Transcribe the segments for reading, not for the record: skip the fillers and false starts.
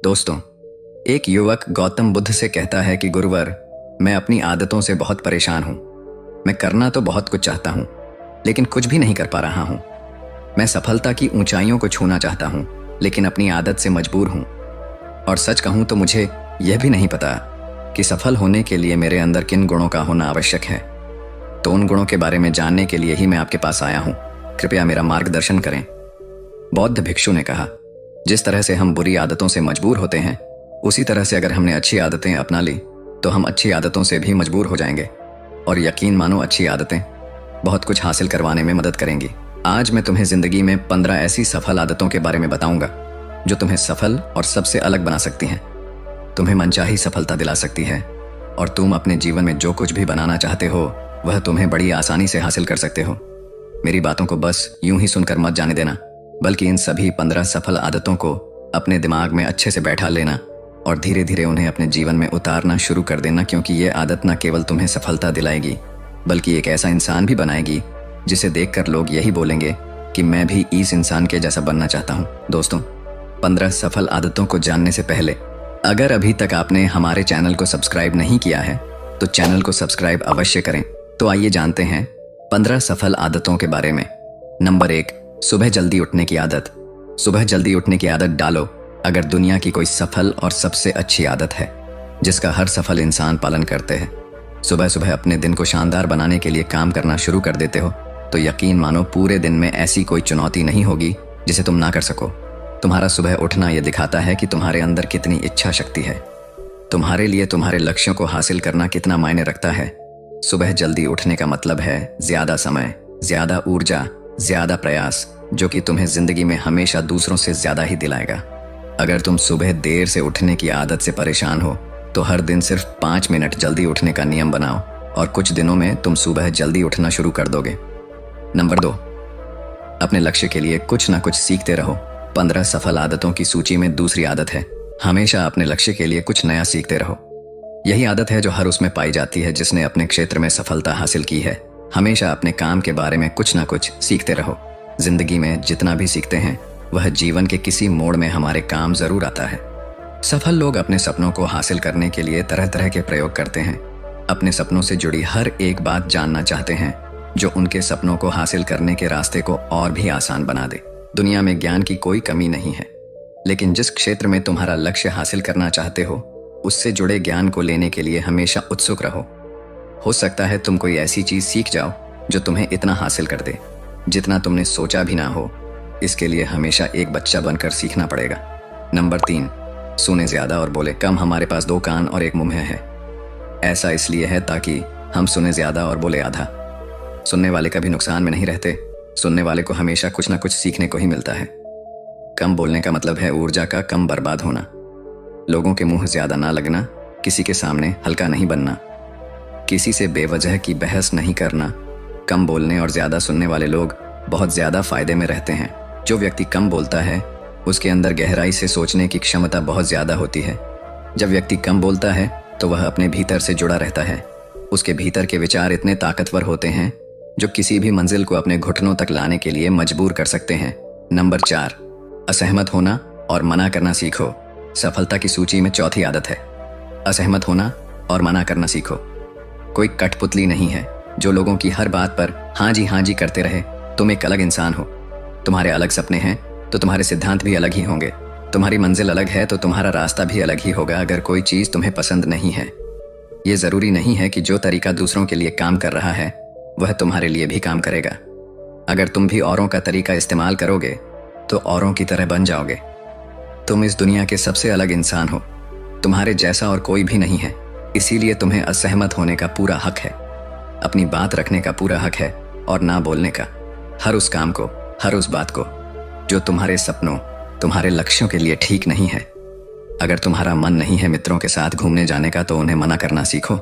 दोस्तों, एक युवक गौतम बुद्ध से कहता है कि गुरुवर, मैं अपनी आदतों से बहुत परेशान हूं। मैं करना तो बहुत कुछ चाहता हूं, लेकिन कुछ भी नहीं कर पा रहा हूं। मैं सफलता की ऊंचाइयों को छूना चाहता हूं, लेकिन अपनी आदत से मजबूर हूं। और सच कहूं तो मुझे यह भी नहीं पता कि सफल होने के लिए मेरे अंदर किन गुणों का होना आवश्यक है। तो उन गुणों के बारे में जानने के लिए ही मैं आपके पास आया हूं। कृपया मेरा मार्गदर्शन करें। बौद्ध भिक्षु ने कहा, जिस तरह से हम बुरी आदतों से मजबूर होते हैं, उसी तरह से अगर हमने अच्छी आदतें अपना ली तो हम अच्छी आदतों से भी मजबूर हो जाएंगे। और यकीन मानो, अच्छी आदतें बहुत कुछ हासिल करवाने में मदद करेंगी। आज मैं तुम्हें जिंदगी में 15 ऐसी सफल आदतों के बारे में बताऊंगा जो तुम्हें सफल और सबसे अलग बना सकती हैं, तुम्हें मनचाही सफलता दिला सकती है, और तुम अपने जीवन में जो कुछ भी बनाना चाहते हो वह तुम्हें बड़ी आसानी से हासिल कर सकते हो। मेरी बातों को बस यूं ही सुनकर मत जाने देना, बल्कि इन सभी 15 सफल आदतों को अपने दिमाग में अच्छे से बैठा लेना और धीरे धीरे उन्हें अपने जीवन में उतारना शुरू कर देना, क्योंकि ये आदत न केवल तुम्हें सफलता दिलाएगी, बल्कि एक ऐसा इंसान भी बनाएगी जिसे देखकर लोग यही बोलेंगे कि मैं भी इस इंसान के जैसा बनना चाहता हूँ। दोस्तों, 15 सफल आदतों को जानने से पहले अगर अभी तक आपने हमारे चैनल को सब्सक्राइब नहीं किया है तो चैनल को सब्सक्राइब अवश्य करें। तो आइए जानते हैं 15 सफल आदतों के बारे में। नंबर 1, सुबह जल्दी उठने की आदत। सुबह जल्दी उठने की आदत डालो अगर दुनिया की कोई सफल और सबसे अच्छी आदत है जिसका हर सफल इंसान पालन करते हैं। सुबह सुबह अपने दिन को शानदार बनाने के लिए काम करना शुरू कर देते हो तो यकीन मानो, पूरे दिन में ऐसी कोई चुनौती नहीं होगी जिसे तुम ना कर सको। तुम्हारा सुबह उठना यह दिखाता है कि तुम्हारे अंदर कितनी इच्छा शक्ति है, तुम्हारे लिए तुम्हारे लक्ष्यों को हासिल करना कितना मायने रखता है। सुबह जल्दी उठने का मतलब है ज्यादा समय, ज्यादा ऊर्जा, ज्यादा प्रयास, जो कि तुम्हें जिंदगी में हमेशा दूसरों से ज्यादा ही दिलाएगा। अगर तुम सुबह देर से उठने की आदत से परेशान हो तो हर दिन सिर्फ 5 मिनट जल्दी उठने का नियम बनाओ और कुछ दिनों में तुम सुबह जल्दी उठना शुरू कर दोगे। नंबर 2, अपने लक्ष्य के लिए कुछ ना कुछ सीखते रहो। 15 सफल आदतों की सूची में दूसरी आदत है, हमेशा अपने लक्ष्य के लिए कुछ नया सीखते रहो। यही आदत है जो हर उसमें पाई जाती है जिसने अपने क्षेत्र में सफलता हासिल की है। हमेशा अपने काम के बारे में कुछ ना कुछ सीखते रहो। जिंदगी में जितना भी सीखते हैं वह जीवन के किसी मोड़ में हमारे काम जरूर आता है। सफल लोग अपने सपनों को हासिल करने के लिए तरह तरह के प्रयोग करते हैं। अपने सपनों से जुड़ी हर एक बात जानना चाहते हैं जो उनके सपनों को हासिल करने के रास्ते को और भी आसान बना दे। दुनिया में ज्ञान की कोई कमी नहीं है, लेकिन जिस क्षेत्र में तुम्हारा लक्ष्य हासिल करना चाहते हो उससे जुड़े ज्ञान को लेने के लिए हमेशा उत्सुक रहो। हो सकता है तुम कोई ऐसी चीज सीख जाओ जो तुम्हें इतना हासिल कर दे जितना तुमने सोचा भी ना हो। इसके लिए हमेशा एक बच्चा बनकर सीखना पड़ेगा। नंबर 3, सुने ज्यादा और बोले कम। हमारे पास 2 कान और 1 मुंह है। ऐसा इसलिए है ताकि हम सुने ज्यादा और बोले आधा। सुनने वाले कभी नुकसान में नहीं रहते, सुनने वाले को हमेशा कुछ ना कुछ सीखने को ही मिलता है। कम बोलने का मतलब है ऊर्जा का कम बर्बाद होना, लोगों के मुंह ज्यादा ना लगना, किसी के सामने हल्का नहीं बनना, किसी से बेवजह की बहस नहीं करना। कम बोलने और ज्यादा सुनने वाले लोग बहुत ज्यादा फायदे में रहते हैं। जो व्यक्ति कम बोलता है उसके अंदर गहराई से सोचने की क्षमता बहुत ज्यादा होती है। जब व्यक्ति कम बोलता है तो वह अपने भीतर से जुड़ा रहता है। उसके भीतर के विचार इतने ताकतवर होते हैं जो किसी भी मंजिल को अपने घुटनों तक लाने के लिए मजबूर कर सकते हैं। नंबर 4, असहमत होना और मना करना सीखो। सफलता की सूची में चौथी आदत है, असहमत होना और मना करना सीखो। कोई कठपुतली नहीं है जो लोगों की हर बात पर हाँ जी करते रहे। तुम एक अलग इंसान हो, तुम्हारे अलग सपने हैं तो तुम्हारे सिद्धांत भी अलग ही होंगे। तुम्हारी मंजिल अलग है तो तुम्हारा रास्ता भी अलग ही होगा। अगर कोई चीज तुम्हें पसंद नहीं है, ये जरूरी नहीं है कि जो तरीका दूसरों के लिए काम कर रहा है वह तुम्हारे लिए भी काम करेगा। अगर तुम भी औरों का तरीका इस्तेमाल करोगे तो औरों की तरह बन जाओगे। तुम इस दुनिया के सबसे अलग इंसान हो, तुम्हारे जैसा और कोई भी नहीं है। इसीलिए तुम्हें असहमत होने का पूरा हक है, अपनी बात रखने का पूरा हक है और ना बोलने का। हर उस काम को, हर उस बात को जो तुम्हारे सपनों, तुम्हारे लक्ष्यों के लिए ठीक नहीं है। अगर तुम्हारा मन नहीं है मित्रों के साथ घूमने जाने का तो उन्हें मना करना सीखो।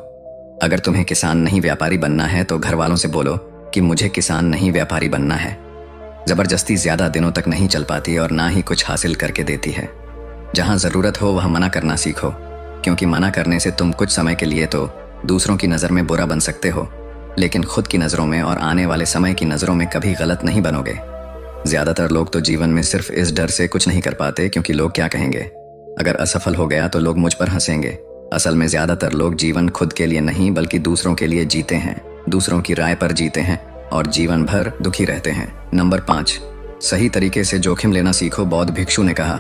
अगर तुम्हें किसान नहीं व्यापारी बनना है तो घर वालों से बोलो कि मुझे किसान नहीं व्यापारी बनना है। जबरदस्ती ज्यादा दिनों तक नहीं चल पाती और ना ही कुछ हासिल करके देती है। जहां जरूरत हो वहां मना करना सीखो, क्योंकि मना करने से तुम कुछ समय के लिए तो दूसरों की नजर में बुरा बन सकते हो, लेकिन खुद की नजरों में और आने वाले समय की नजरों में कभी गलत नहीं बनोगे। ज्यादातर लोग तो जीवन में सिर्फ इस डर से कुछ नहीं कर पाते क्योंकि लोग क्या कहेंगे। अगर असफल हो गया तो लोग मुझ पर हंसेंगे। असल में ज्यादातर लोग जीवन खुद के लिए नहीं बल्कि दूसरों के लिए जीते हैं, दूसरों की राय पर जीते हैं और जीवन भर दुखी रहते हैं। नंबर 5, सही तरीके से जोखिम लेना सीखो। बौद्ध भिक्षु ने कहा,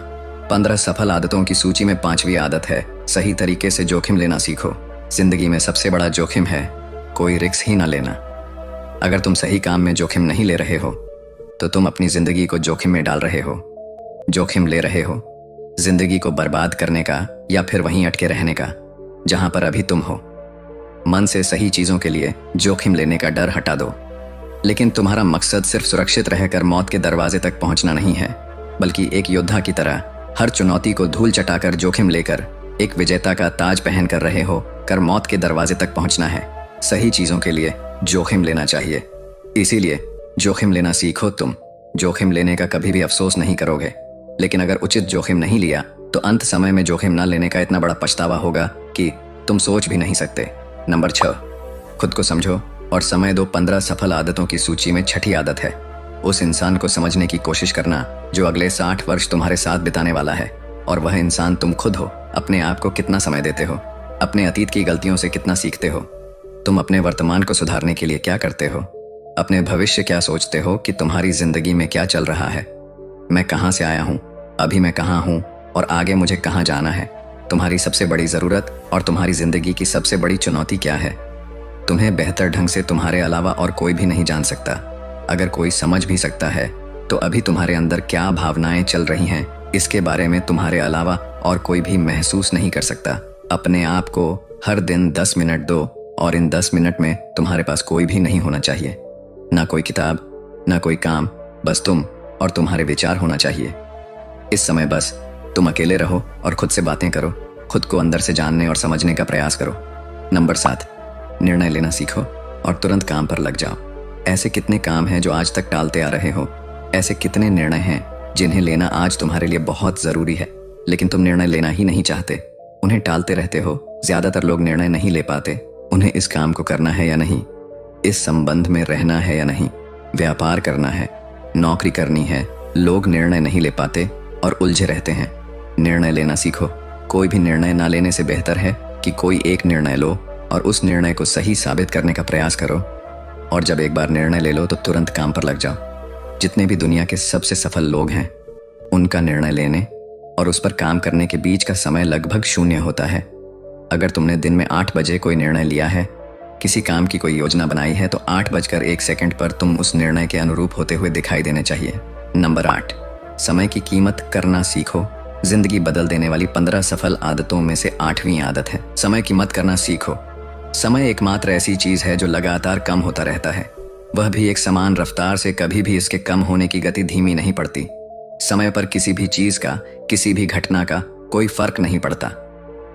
15 सफल आदतों की सूची में 5वीं आदत है, सही तरीके से जोखिम लेना सीखो। जिंदगी में सबसे बड़ा जोखिम है कोई रिस्क ही ना लेना। अगर तुम सही काम में जोखिम नहीं ले रहे हो तो तुम अपनी जिंदगी को जोखिम में डाल रहे हो। जोखिम ले रहे हो जिंदगी को बर्बाद करने का या फिर वहीं अटके रहने का जहां पर अभी तुम हो। मन से सही चीजों के लिए जोखिम लेने का डर हटा दो। लेकिन तुम्हारा मकसद सिर्फ सुरक्षित रहकर मौत के दरवाजे तक पहुंचना नहीं है, बल्कि एक योद्धा की तरह हर चुनौती को धूल चटाकर जोखिम लेकर एक विजेता का ताज पहनकर रहे हो कर मौत के दरवाजे तक पहुंचना है। सही चीजों के लिए जोखिम लेना चाहिए, इसीलिए जोखिम लेना सीखो। तुम जोखिम लेने का कभी भी अफसोस नहीं करोगे, लेकिन अगर उचित जोखिम नहीं लिया तो अंत समय में जोखिम न लेने का इतना बड़ा पछतावा होगा कि तुम सोच भी नहीं सकते। नंबर 6, खुद को समझो और समय दो। 15 सफल आदतों की सूची में 6ठी आदत है, उस इंसान को समझने की कोशिश करना जो अगले 60 वर्ष तुम्हारे साथ बिताने वाला है। और वह इंसान तुम खुद हो। अपने आप को कितना समय देते हो, अपने अतीत की गलतियों से कितना सीखते हो, तुम अपने वर्तमान को सुधारने के लिए क्या करते हो, अपने भविष्य क्या सोचते हो कि तुम्हारी जिंदगी में क्या चल रहा है। मैं कहाँ से आया हूँ, अभी मैं कहाँ हूँ और आगे मुझे कहाँ जाना है। तुम्हारी सबसे बड़ी जरूरत और तुम्हारी जिंदगी की सबसे बड़ी चुनौती क्या है। तुम्हें बेहतर ढंग से तुम्हारे अलावा और कोई भी नहीं जान सकता। अगर कोई समझ भी सकता है तो अभी तुम्हारे अंदर क्या भावनाएं चल रही हैं इसके बारे में तुम्हारे अलावा और कोई भी महसूस नहीं कर सकता। अपने आप को हर दिन 10 मिनट दो और इन 10 मिनट में तुम्हारे पास कोई भी नहीं होना चाहिए, ना कोई किताब, ना कोई काम, बस तुम और तुम्हारे विचार होना चाहिए। इस समय बस तुम अकेले रहो और खुद से बातें करो, खुद को अंदर से जानने और समझने का प्रयास करो। नंबर 7, निर्णय लेना सीखो और तुरंत काम पर लग जाओ। ऐसे कितने काम हैं जो आज तक टालते आ रहे हो, ऐसे कितने निर्णय हैं जिन्हें लेना आज तुम्हारे लिए बहुत जरूरी है, लेकिन तुम निर्णय लेना ही नहीं चाहते, उन्हें टालते रहते हो। ज्यादातर लोग निर्णय नहीं ले पाते, उन्हें इस काम को करना है या नहीं, इस संबंध में रहना है या नहीं, व्यापार करना है, नौकरी करनी है। लोग निर्णय नहीं ले पाते और उलझे रहते हैं। निर्णय लेना सीखो। कोई भी निर्णय ना लेने से बेहतर है कि कोई एक निर्णय लो और उस निर्णय को सही साबित करने का प्रयास करो। और जब एक बार निर्णय ले लो तो तुरंत काम पर लग जाओ। जितने भी दुनिया के सबसे सफल लोग हैं, उनका निर्णय लेने और उस पर काम करने के बीच का समय लगभग 0 होता है। अगर तुमने दिन में 8 बजे कोई निर्णय लिया है, किसी काम की कोई योजना बनाई है, तो 8:01 पर तुम उस निर्णय के अनुरूप होते हुए दिखाई देने चाहिए। नंबर 8, समय की कीमत करना सीखो। जिंदगी बदल देने वाली 15 सफल आदतों में से 8वीं आदत है, समय की मत करना सीखो। समय एकमात्र ऐसी चीज है जो लगातार कम होता रहता है, वह भी एक समान रफ्तार से। कभी भी इसके कम होने की गति धीमी नहीं पड़ती। समय पर किसी भी चीज का, किसी भी घटना का कोई फर्क नहीं पड़ता।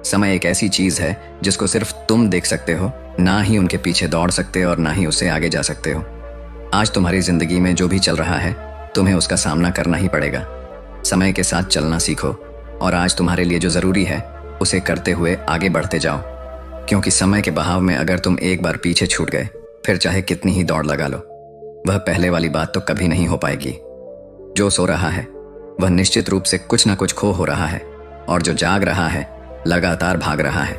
समय एक ऐसी चीज है जिसको सिर्फ तुम देख सकते हो, ना ही उनके पीछे दौड़ सकते और ना ही उससे आगे जा सकते हो। आज तुम्हारी जिंदगी में जो भी चल रहा है, तुम्हें उसका सामना करना ही पड़ेगा। समय के साथ चलना सीखो और आज तुम्हारे लिए जो जरूरी है उसे करते हुए आगे बढ़ते जाओ, क्योंकि समय के बहाव में अगर तुम एक बार पीछे छूट गए, फिर चाहे कितनी ही दौड़ लगा लो, वह पहले वाली बात तो कभी नहीं हो पाएगी। जो सो रहा है वह निश्चित रूप से कुछ ना कुछ खो हो रहा है, और जो जाग रहा है लगातार भाग रहा है।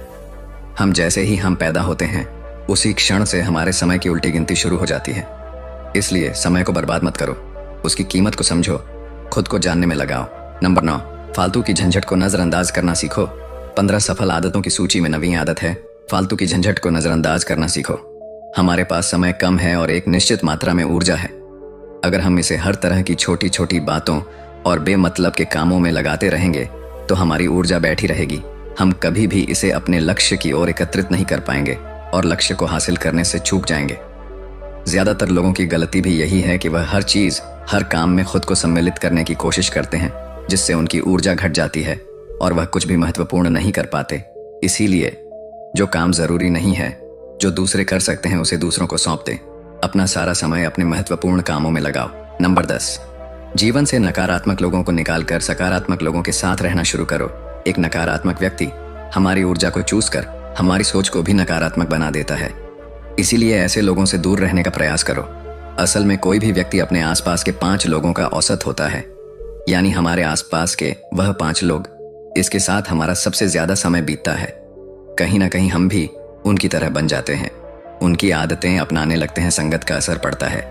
हम जैसे ही हम पैदा होते हैं, उसी क्षण से हमारे समय की उल्टी गिनती शुरू हो जाती है। इसलिए समय को बर्बाद मत करो, उसकी कीमत को समझो, खुद को जानने में लगाओ। नंबर 9, फालतू की झंझट को नजरअंदाज करना सीखो। 15 सफल आदतों की सूची में 9वीं आदत है, फालतू की झंझट को नजरअंदाज करना सीखो। हमारे पास समय कम है और एक निश्चित मात्रा में ऊर्जा है। अगर हम इसे हर तरह की छोटी छोटी बातों और बेमतलब के कामों में लगाते रहेंगे तो हमारी ऊर्जा बैठी रहेगी। हम कभी भी इसे अपने लक्ष्य की ओर एकत्रित नहीं कर पाएंगे और लक्ष्य को हासिल करने से चूक जाएंगे। ज्यादातर लोगों की गलती भी यही है कि वह हर चीज, हर काम में खुद को सम्मिलित करने की कोशिश करते हैं, जिससे उनकी ऊर्जा घट जाती है और वह कुछ भी महत्वपूर्ण नहीं कर पाते। इसीलिए जो काम जरूरी नहीं है, जो दूसरे कर सकते हैं, उसे दूसरों को सौंप दें। अपना सारा समय अपने महत्वपूर्ण कामों में लगाओ। नंबर 10, जीवन से नकारात्मक लोगों को निकालकर सकारात्मक लोगों के साथ रहना शुरू करो। एक नकारात्मक व्यक्ति हमारी ऊर्जा को चूस कर हमारी सोच को भी नकारात्मक बना देता है। इसीलिए ऐसे लोगों से दूर रहने का प्रयास करो। असल में कोई भी व्यक्ति अपने आसपास के 5 लोगों का औसत होता है, यानी हमारे आसपास के वह 5 लोग इसके साथ हमारा सबसे ज्यादा समय बीतता है। कहीं ना कहीं हम भी उनकी तरह बन जाते हैं, उनकी आदतें अपनाने लगते हैं, संगत का असर पड़ता है।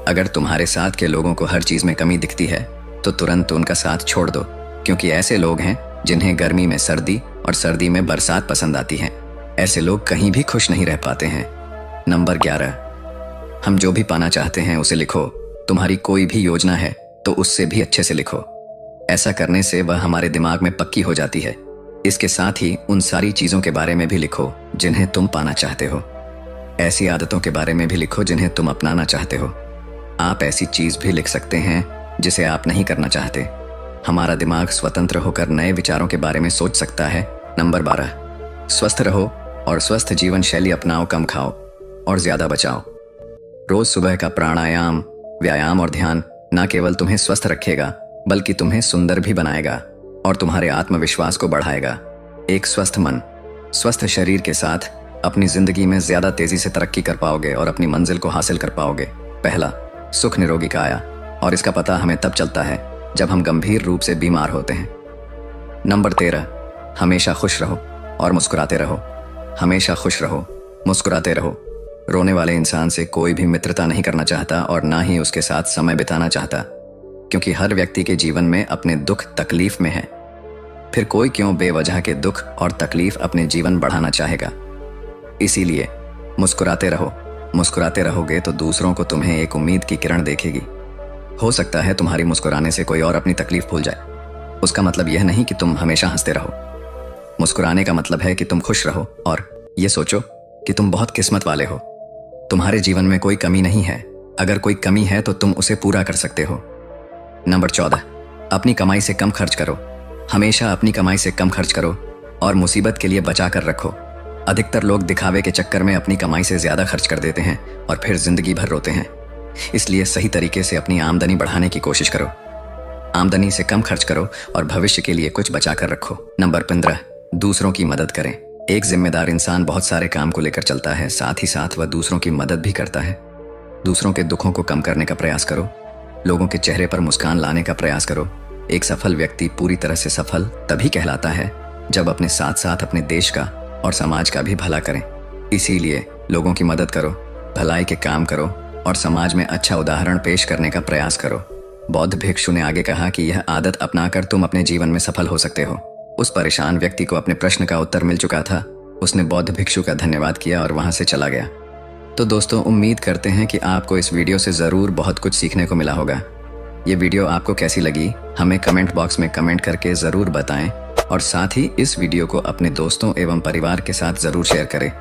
अगर तुम्हारे साथ के लोगों को हर चीज में कमी दिखती है तो तुरंत उनका साथ छोड़ दो, क्योंकि ऐसे लोग हैं जिन्हें गर्मी में सर्दी और सर्दी में बरसात पसंद आती है। ऐसे लोग कहीं भी खुश नहीं रह पाते हैं। नंबर 11, हम जो भी पाना चाहते हैं उसे लिखो। तुम्हारी कोई भी योजना है तो उससे भी अच्छे से लिखो। ऐसा करने से वह हमारे दिमाग में पक्की हो जाती है। इसके साथ ही उन सारी चीजों के बारे में भी लिखो जिन्हें तुम पाना चाहते हो। ऐसी आदतों के बारे में भी लिखो जिन्हें तुम अपनाना चाहते हो। आप ऐसी चीज भी लिख सकते हैं जिसे आप नहीं करना चाहते। हमारा दिमाग स्वतंत्र होकर नए विचारों के बारे में सोच सकता है। नंबर 12, स्वस्थ रहो और स्वस्थ जीवन शैली अपनाओ। कम खाओ और ज्यादा बचाओ। रोज सुबह का प्राणायाम, व्यायाम और ध्यान न केवल तुम्हें स्वस्थ रखेगा बल्कि तुम्हें सुंदर भी बनाएगा और तुम्हारे आत्मविश्वास को बढ़ाएगा। एक स्वस्थ मन, स्वस्थ शरीर के साथ अपनी जिंदगी में ज्यादा तेजी से तरक्की कर पाओगे और अपनी मंजिल को हासिल कर पाओगे। पहला, सुख निरोगी काया, और इसका पता हमें तब चलता है जब हम गंभीर रूप से बीमार होते हैं। नंबर 13, हमेशा खुश रहो और मुस्कुराते रहो। हमेशा खुश रहो, मुस्कुराते रहो। रोने वाले इंसान से कोई भी मित्रता नहीं करना चाहता और ना ही उसके साथ समय बिताना चाहता, क्योंकि हर व्यक्ति के जीवन में अपने दुख तकलीफ में है। फिर कोई क्यों बेवजह के दुख और तकलीफ अपने जीवन बढ़ाना चाहेगा। इसीलिए मुस्कुराते रहो। मुस्कुराते रहोगे तो दूसरों को तुम्हें एक उम्मीद की किरण देखेगी। हो सकता है तुम्हारी मुस्कुराने से कोई और अपनी तकलीफ भूल जाए। उसका मतलब यह नहीं कि तुम हमेशा हंसते रहो। मुस्कुराने का मतलब है कि तुम खुश रहो और ये सोचो कि तुम बहुत किस्मत वाले हो। तुम्हारे जीवन में कोई कमी नहीं है। अगर कोई कमी है तो तुम उसे पूरा कर सकते हो। नंबर 14, अपनी कमाई से कम खर्च करो। हमेशा अपनी कमाई से कम खर्च करो और मुसीबत के लिए बचा कर रखो। अधिकतर लोग दिखावे के चक्कर में अपनी कमाई से ज्यादा खर्च कर देते हैं और फिर जिंदगी भर रोते हैं। इसलिए सही तरीके से अपनी आमदनी बढ़ाने की कोशिश करो। आमदनी से कम खर्च करो और भविष्य के लिए कुछ बचा कर रखो। नंबर 15, दूसरों की मदद करें। एक जिम्मेदार इंसान बहुत सारे काम को लेकर चलता है, साथ ही साथ वह दूसरों की मदद भी करता है। दूसरों के दुखों को कम करने का प्रयास करो। लोगों के चेहरे पर मुस्कान लाने का प्रयास करो। एक सफल व्यक्ति पूरी तरह से सफल तभी कहलाता है जब अपने साथ साथ अपने देश का और समाज का भी भला करें। इसीलिए लोगों की मदद करो, भलाई के काम करो और समाज में अच्छा उदाहरण पेश करने का प्रयास करो। बौद्ध भिक्षु ने आगे कहा कि यह आदत अपनाकर तुम अपने जीवन में सफल हो सकते हो। उस परेशान व्यक्ति को अपने प्रश्न का उत्तर मिल चुका था। उसने बौद्ध भिक्षु का धन्यवाद किया और वहां से चला गया। तो दोस्तों, उम्मीद करते हैं कि आपको इस वीडियो से ज़रूर बहुत कुछ सीखने को मिला होगा। ये वीडियो आपको कैसी लगी हमें कमेंट बॉक्स में कमेंट करके ज़रूर बताएं और साथ ही इस वीडियो को अपने दोस्तों एवं परिवार के साथ ज़रूर शेयर करें।